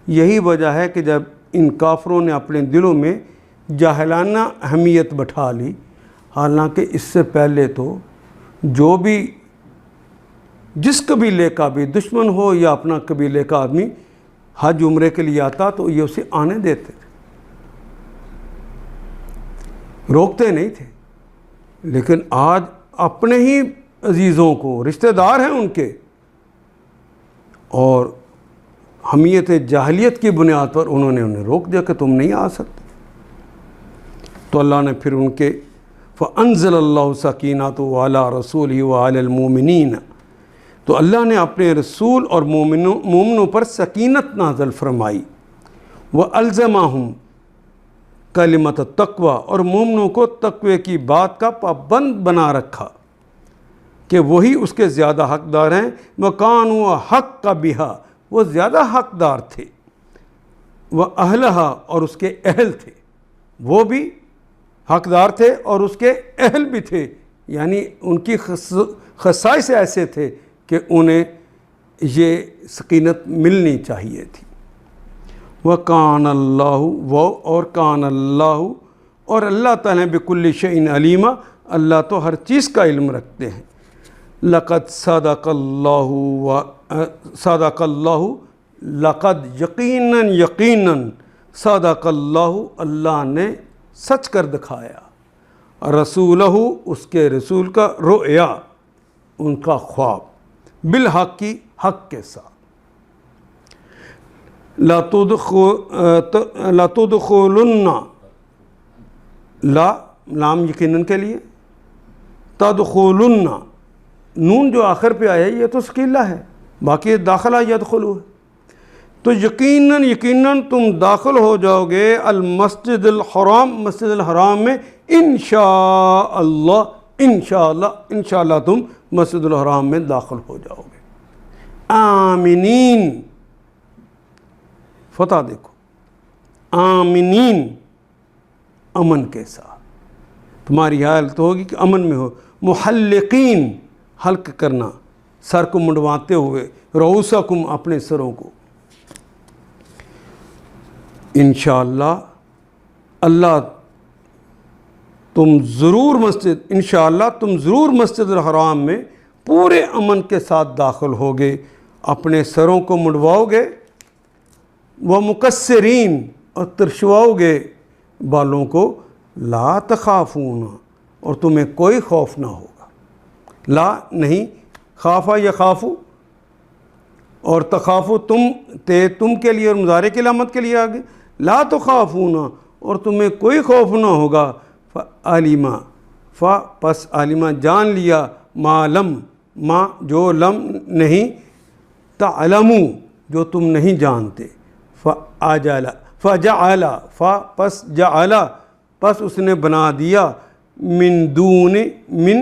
یہی وجہ ہے کہ جب ان کافروں نے اپنے دلوں میں جاہلانہ حمیت بٹھا لی، حالانکہ اس سے پہلے تو جو بھی جس قبیلے کا بھی دشمن ہو یا اپنا قبیلے کا آدمی حج عمرے کے لیے آتا تو یہ اسے آنے دیتے تھے، روکتے نہیں تھے. لیکن آج اپنے ہی عزیزوں کو، رشتہ دار ہیں ان کے، اور حمیت جاہلیت کی بنیاد پر انہیں روک دیا کہ تم نہیں آ سکتے. تو اللہ نے پھر ان کے فَأَنزَلَ اللَّهُ سَكِينَتَهُ عَلَىٰ رَسُولِهِ وَعَلَى الْمُؤْمِنِينَ، تو اللہ نے اپنے رسول اور مومنوں پر سکینت نازل فرمائی. وَأَلْزَمَهُمْ کلمۃ التقویٰ، اور مومنوں کو تقوی کی بات کا پابند بنا رکھا کہ وہی اس کے زیادہ حقدار ہیں. وَكَانُوا حَقَّ بِهَا، وہ زیادہ حقدار تھے. وَأَهْلَهَا، اور اس کے اہل تھے، وہ بھی حقدار تھے اور اس کے اہل بھی تھے، یعنی ان کی خصائص ایسے تھے کہ انہیں یہ سکینت ملنی چاہیے تھی. وَكَانَ اللَّهُ، اور کان اللہ، اور اللہ تعالیٰ بِكُلِّ شَيْءٍ عَلِيمًا، اللہ تو ہر چیز کا علم رکھتے ہیں. لَقَدْ صَدَقَ اللَّهُ، لقد یقیناً صدق اللہ، اللہ نے سچ کر دکھایا. رسولہ، اس کے رسول کا، رؤیا، ان کا خواب، بالحق کی، حق کے ساتھ. لا تدخلن، لا لام یقیناً کے لیے، تدخلن، نون جو آخر پہ آیا یہ تو ثقیلہ ہے، باقی داخلہ یدخلو ہے. تو یقیناً تم داخل ہو جاؤ گے المسجد الحرام، مسجد الحرام میں، انشاءاللہ، انشاءاللہ تم مسجد الحرام میں داخل ہو جاؤ گے. آمینین، فتح دیکھو، آمینین، امن کے ساتھ. تمہاری حالت ہوگی کہ امن میں ہو. محلقین، حلق کرنا، سر کو منڈواتے ہوئے، رؤوسکم، اپنے سروں کو. انشاءاللہ، اللہ تم ضرور انشاءاللہ تم ضرور مسجد الحرام میں پورے امن کے ساتھ داخل ہوگے، اپنے سروں کو منڈواؤ گے. وَمُقَصِّرِينَ، اور ترشواؤ گے بالوں کو. لا تخافون، اور تمہیں کوئی خوف نہ ہوگا. لا نہیں، خافا یا خافو، اور تخافو تم کے لیے اور مضارع کی علامت کے لیے آگے. لا تخافون، اور تمہیں کوئی خوف نہ ہوگا. فعلما، پس علما جان لیا، ما لم، ما جو لم نہیں، تعلمو جو تم نہیں جانتے. فجعل، پس جعل، پس اس نے بنا دیا، من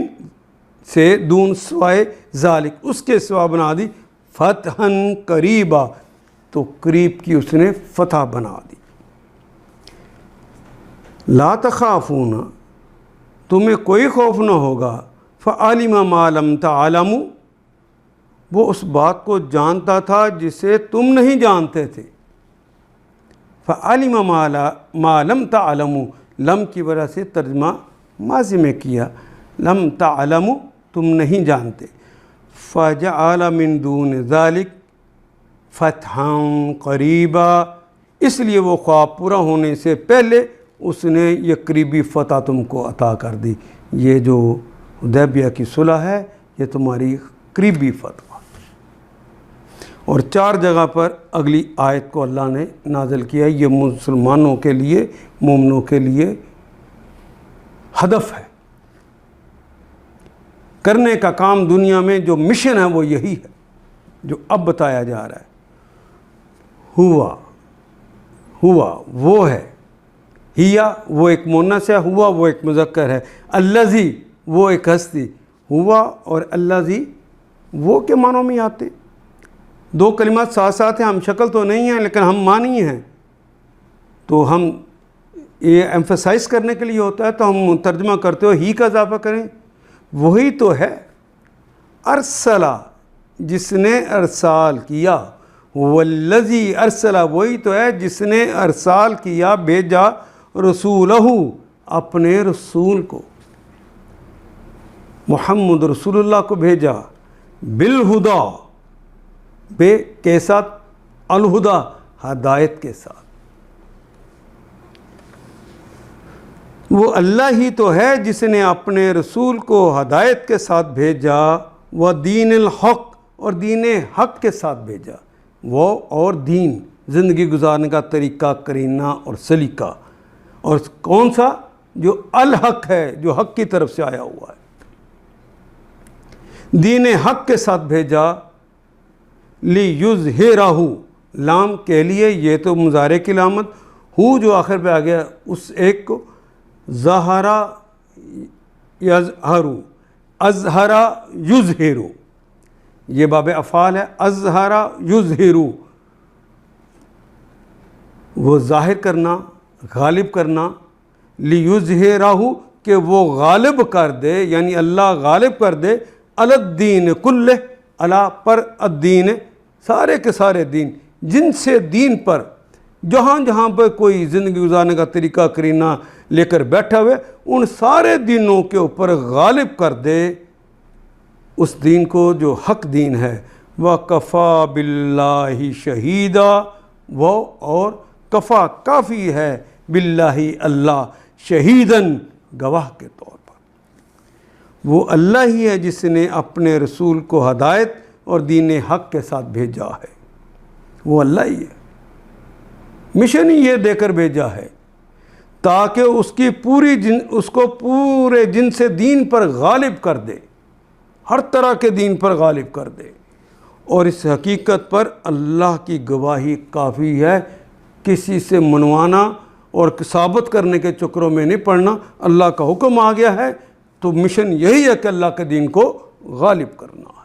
سے، دون سوائے، ذالک، اس کے سوا بنا دی، فتحاً قریبا، تو قریب کی اس نے فتح بنا دی. لا تخافون، تمہیں کوئی خوف نہ ہوگا. فعلم ما لم تعلموا، وہ اس بات کو جانتا تھا جسے تم نہیں جانتے تھے. فعلم ما لم تعلموا، لم کی وجہ سے ترجمہ ماضی میں کیا، لم تعلموا، تم نہیں جانتے. فجعل من دون ذلک فتحا قریبا، اس لیے وہ خواب پورا ہونے سے پہلے اس نے یہ قریبی فتح تم کو عطا کر دی. یہ جو حدیبیہ کی صلح ہے یہ تمہاری قریبی فتح. اور 4 جگہ پر اگلی آیت کو اللہ نے نازل کیا. یہ مسلمانوں کے لیے، مومنوں کے لیے ہدف ہے. کرنے کا کام دنیا میں جو مشن ہے وہ یہی ہے جو اب بتایا جا رہا ہے. ہوا وہ ہے، ہیا وہ ایک مونس ہے، ہوا وہ ایک مذکر ہے. الذی وہ ایک ہستی. ہوا اور الذی وہ کے معنوں میں آتے. 2 کلمات ساتھ ساتھ ہیں. ہم شکل تو نہیں ہیں لیکن ہم معنی ہیں، تو ہم یہ ایمفسائز کرنے کے لیے ہوتا ہے تو ہم ترجمہ کرتے ہو ہی کا اضافہ کریں. وہی تو ہے ارسلہ، جس نے ارسال کیا. والذی ارسلہ، وہی تو ہے جس نے ارسال کیا، بھیجا، رسولہ، اپنے رسول کو، محمد رسول اللہ کو بھیجا، بالہدا، بے کے ساتھ، الہدا ہدایت کے ساتھ. وہ اللہ ہی تو ہے جس نے اپنے رسول کو ہدایت کے ساتھ بھیجا. وہ دین الحق، اور دین حق کے ساتھ بھیجا. وہ اور دین، زندگی گزارنے کا طریقہ، کرینہ اور سلیقہ. اور کون سا؟ جو الحق ہے، جو حق کی طرف سے آیا ہوا ہے، دین حق کے ساتھ بھیجا، لیظہرہ، لام کے لیے، یہ تو مضارع کی علامت، ہو جو آخر پہ آ گیا اس ایک کو، ظہرہ یظہر، اظہرہ یظہر، یہ باب افعال ہے، اظہرہ یظہر، وہ ظاہر کرنا، غالب کرنا، لیظہرہ کہ وہ غالب کر دے، یعنی اللہ غالب کر دے، علی الدین کلہ، اللہ پر، الدین سارے کے سارے دین، جن سے دین پر جہاں جہاں پہ کوئی زندگی گزارنے کا طریقہ کرینہ لے کر بیٹھا ہوئے، ان سارے دینوں کے اوپر غالب کر دے اس دین کو جو حق دین ہے۔ وَكَفَى بِاللَّهِ شَهِيدًا، وہ اور کفا کافی ہے، باللہ اللہ، شہیداً گواہ کے طور پر، وہ اللہ ہی ہے جس نے اپنے رسول کو ہدایت اور دین حق کے ساتھ بھیجا ہے، وہ اللہ ہی ہے، مشن ہی یہ دے کر بھیجا ہے تاکہ اس کو پورے جن سے دین پر غالب کر دے، ہر طرح کے دین پر غالب کر دے، اور اس حقیقت پر اللہ کی گواہی کافی ہے، کسی سے منوانا اور ثابت کرنے کے چکروں میں نہیں پڑنا، اللہ کا حکم آ گیا ہے تو مشن یہی ہے کہ اللہ کے دین کو غالب کرنا ہے۔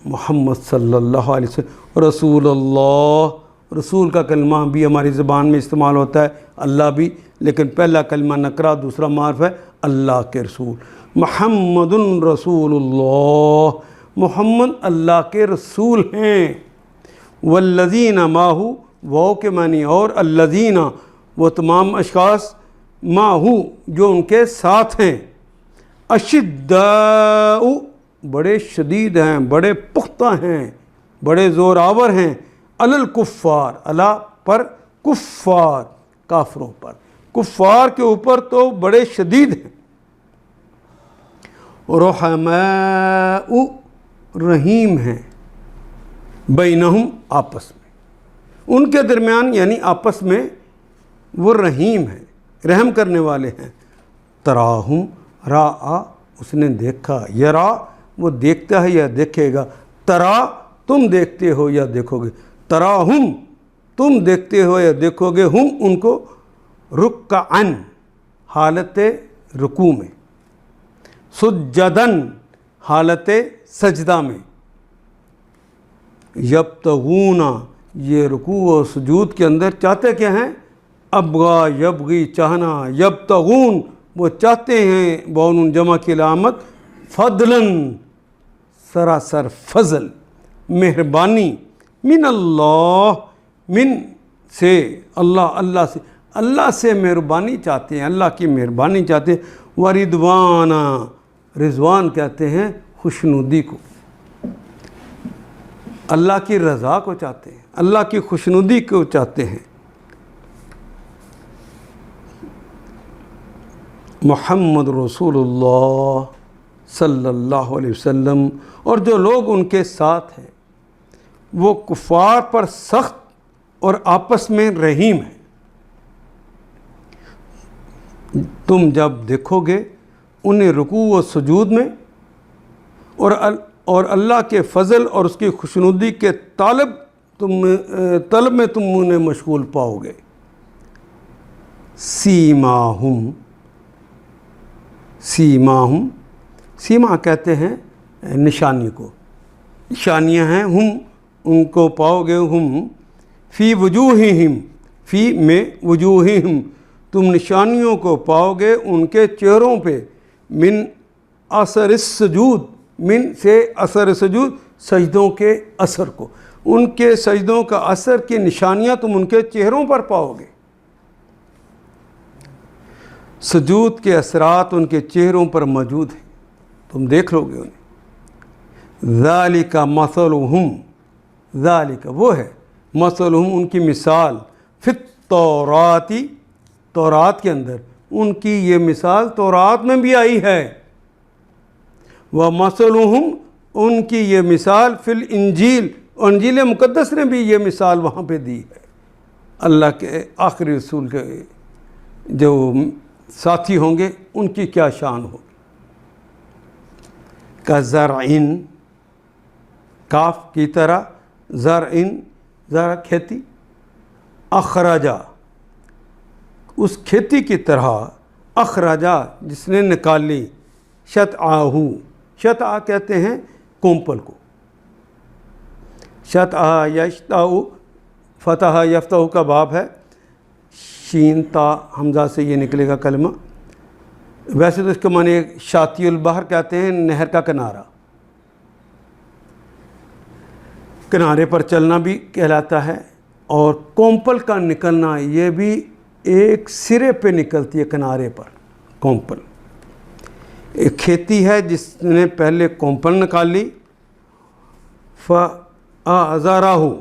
محمد صلی اللہ علیہ وسلم رسول اللہ، رسول کا کلمہ بھی ہماری زبان میں استعمال ہوتا ہے، اللہ بھی، لیکن پہلا کلمہ نکرہ، دوسرا معرفہ ہے، اللہ کے رسول، محمد رسول اللہ، محمد اللہ کے رسول ہیں، والذین معہ، وہ کے معنی اور، الذین وہ تمام اشخاص، معہ جو ان کے ساتھ ہیں، اشداء بڑے شدید ہیں، بڑے پختہ ہیں، بڑے زور آور ہیں، علی الکفار اللہ پر، کفار کافروں پر، کفار کے اوپر تو بڑے شدید ہیں، رحماء رحیم ہیں، بینہم آپس میں، ان کے درمیان یعنی آپس میں وہ رحیم ہیں، رحم کرنے والے ہیں، تراہم راآ اس نے دیکھا، یرا وہ دیکھتا ہے یا دیکھے گا، ترا تم دیکھتے ہو یا دیکھو گے، تراہم تم دیکھتے ہو یا دیکھو گے، ہم ان کو، رکعن حالت رکوع میں، سجدن حالت سجدہ میں، یبتغون یہ رکوع و سجود کے اندر چاہتے کیا ہیں، ابغا یبغی چاہنا، یبتغون وہ چاہتے ہیں، بون جمع کی علامت، فضلاً سراسر فضل، مہربانی، من اللہ من سے، اللہ سے، اللہ سے مہربانی چاہتے ہیں، اللہ کی مہربانی چاہتے ہیں، وردوانا رضوان کہتے ہیں خوشنودی کو، اللہ کی رضا کو چاہتے ہیں، اللہ کی خوشنودی کو چاہتے ہیں۔ محمد رسول اللہ صلی اللہ علیہ وسلم، اور جو لوگ ان کے ساتھ ہیں وہ کفار پر سخت اور آپس میں رحیم ہیں۔ تم جب دیکھو گے انہیں رکوع و سجود میں اور اللہ کے فضل اور اس کی خوشنودی کے طلب میں تم انہیں مشغول پاؤ گے۔ سیماہم، سیماہم، سیما کہتے ہیں نشانی کو، نشانیاں ہیں، ہم ان کو پاؤ گے، ہم فی وجوہہم، فی میں وجوہہم تم نشانیوں کو پاؤ گے ان کے چہروں پہ، من اثر السجود، من سے اثر سجود سجدوں کے اثر کو، ان کے سجدوں کا اثر کی نشانیاں تم ان کے چہروں پر پاؤ گے، سجود کے اثرات ان کے چہروں پر موجود ہیں، تم دیکھ لو گے انہیں۔ ذالک مثلہم، ذالک وہ ہے، مثلہم ان کی مثال، فی التوراۃ، تورات کے اندر ان کی یہ مثال تورات میں بھی آئی ہے، ومثلہم ان کی یہ مثال فی الانجیل، انجیل مقدس نے بھی یہ مثال وہاں پہ دی ہے، اللہ کے آخری رسول کے جو ساتھی ہوں گے ان کی کیا شان ہوگی. کا زرعن، کاف کی طرح، زرعن زرع کھیتی، اخراجہ اس کھیتی کی طرح، اخراجہ جس نے نکالی، شطعہ، شطعہ کہتے ہیں کومپل کو، شطعہ یشطع، فتح یفتح کا باب ہے، شین تا حمزہ سے یہ نکلے گا کلمہ. ویسے تو اس کے معنی شاطی البحر کہتے ہیں، نہر کا کنارہ، کنارے پر چلنا بھی کہلاتا ہے. اور کومپل کا نکلنا یہ بھی ایک سرے پہ نکلتی ہے کنارے پر. کومپل ایک کھیتی ہے جس نے پہلے کومپل نکالی. فَآزَرَهُ،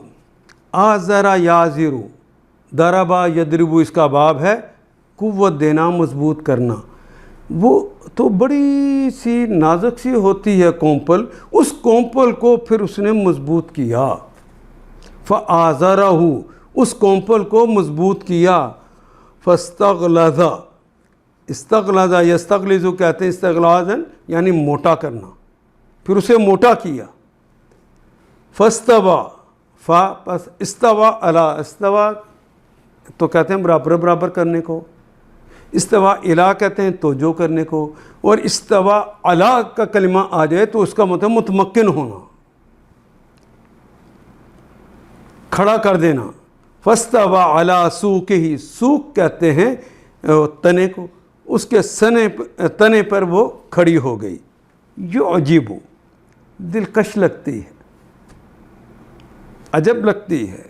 آزرا یازرو، ضربا یضربو اس کا باب ہے، قوت دینا، مضبوط کرنا. وہ تو بڑی سی نازک سی ہوتی ہے کومپل، اس کومپل کو پھر اس نے مضبوط کیا. فَآزَرَهُ اس کومپل کو مضبوط کیا. فَاسْتَغْلَظَ، استغلظ یستغلظ کہتے ہیں استغلاظاً یعنی موٹا کرنا، پھر اسے موٹا کیا. فَاسْتَوَى، فا پس استوا علی، استوا تو کہتے ہیں برابر برابر کرنے کو، استوا الا کہتے ہیں توجہ کرنے کو، اور استوا علی کا کلمہ آ جائے تو اس کا مطلب متمکن ہونا، کھڑا کر دینا. فاستوى علی سوقہ، سوق کہتے ہیں تنے کو، اس کے تنے پر وہ کھڑی ہو گئی. یعجب دلکش لگتی ہے، عجب لگتی ہے،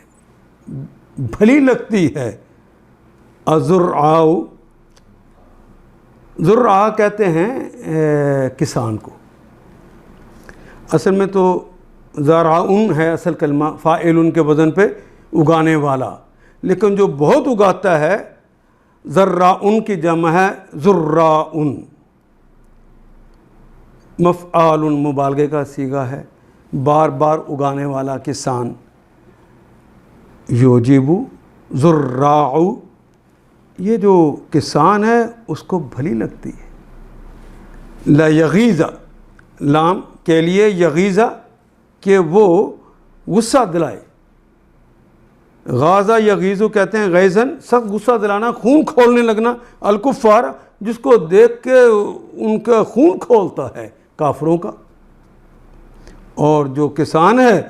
بھلی لگتی ہے. الزرعاء، زرعاء کہتے ہیں کسان کو. اصل میں تو زارعون ہے اصل کلمہ، فاعل کے وزن پہ اگانے والا، لیکن جو بہت اگاتا ہے زراعن کی جمع ہے زراعن، مفعال مبالغے کا صیغہ ہے، بار بار اگانے والا کسان. یوجب زراع، یہ جو کسان ہے اس کو بھلی لگتی ہے. لا یغیظ، لام کے لیے یغیظ کہ وہ غصہ دلائے. غازہ یغیظ کہتے ہیں غیظاً، سخت غصہ دلانا، خون کھولنے لگنا. الکفار جس کو دیکھ کے ان کا خون کھولتا ہے کافروں کا، اور جو کسان ہے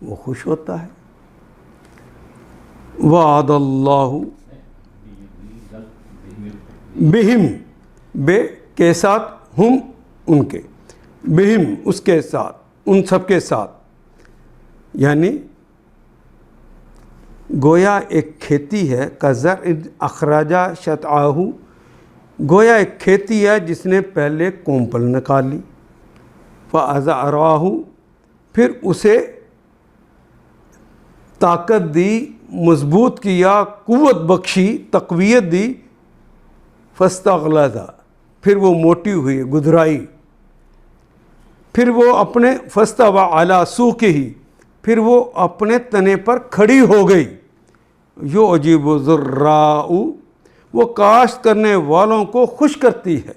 وہ خوش ہوتا ہے. وعد اللہ بہم، بے کے ساتھ، ہم ان کے، بہم اس کے ساتھ، ان سب کے ساتھ. یعنی گویا ایک کھیتی ہے، کزرع اخرجا شطعہ، گویا ایک کھیتی ہے جس نے پہلے کومپل نکالی. فَأَزَرَاهُ پھر اسے طاقت دی، مضبوط کیا، قوت بخشی، تقویت دی. فاستغلظ پھر وہ موٹی ہوئی، گدرائی. پھر وہ اپنے فاستوى علی سوقہ پھر وہ اپنے تنے پر کھڑی ہو گئی. یعجب الزراع وہ کاشت کرنے والوں کو خوش کرتی ہے.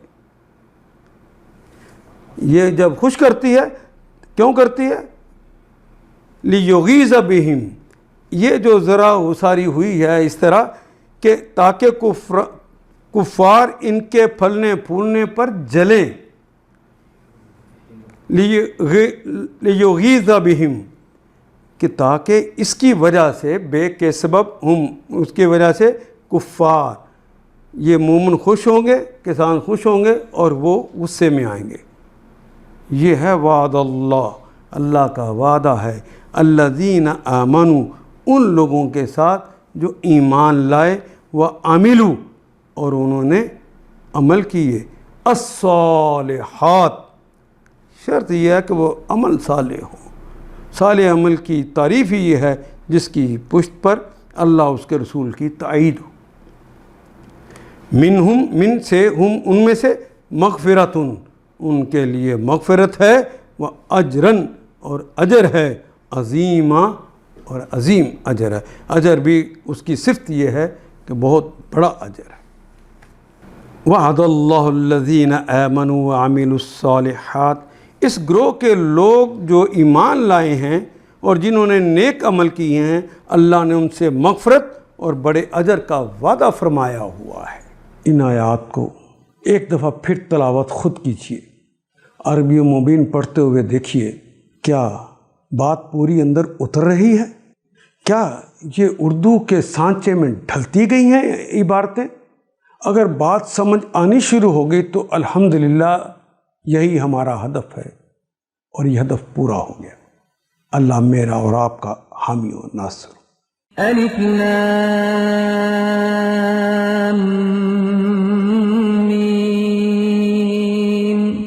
یہ جب خوش کرتی ہے کیوں کرتی ہے؟ لیغیظ بہم، یہ جو ذرا اساری ہوئی ہے اس طرح کہ تاکہ کفار ان کے پھلنے پھولنے پر جلیں. لیغیظ بہم کہ تاکہ اس کی وجہ سے، بے کے سبب، ہم اس کی وجہ سے کفار، یہ مومن خوش ہوں گے، کسان خوش ہوں گے اور وہ غصے میں آئیں گے. یہ ہے وعد اللہ، اللہ کا وعدہ ہے. الذین آمنوا ان لوگوں کے ساتھ جو ایمان لائے، وعملوا اور انہوں نے عمل کیے، الصالحات شرط یہ ہے کہ وہ عمل صالح ہوں. صالح عمل کی تعریف ہی یہ ہے جس کی پشت پر اللہ اس کے رسول کی تائید ہو. منہم من سے، ہم ان میں سے، مغفرتن ان کے لیے مغفرت ہے، و اجرن اور اجر ہے، عظیمہ اور عظیم اجر ہے. اجر بھی اس کی صفت یہ ہے کہ بہت بڑا اجر ہے. وعد اللہ الذین آمنوا وعملوا الصالحات، اس گروہ کے لوگ جو ایمان لائے ہیں اور جنہوں نے نیک عمل کیے ہیں، اللہ نے ان سے مغفرت اور بڑے اجر کا وعدہ فرمایا ہوا ہے. ان آیات کو ایک دفعہ پھر تلاوت خود کیجیے، عربی و مبین پڑھتے ہوئے دیکھیے کیا بات پوری اندر اتر رہی ہے، کیا یہ اردو کے سانچے میں ڈھلتی گئی ہیں عبارتیں. اگر بات سمجھ آنی شروع ہو گئی تو الحمدللہ یہی ہمارا ہدف ہے اور یہ ہدف پورا ہو گیا. اللہ میرا اور آپ کا حامی و ناصر. الف لام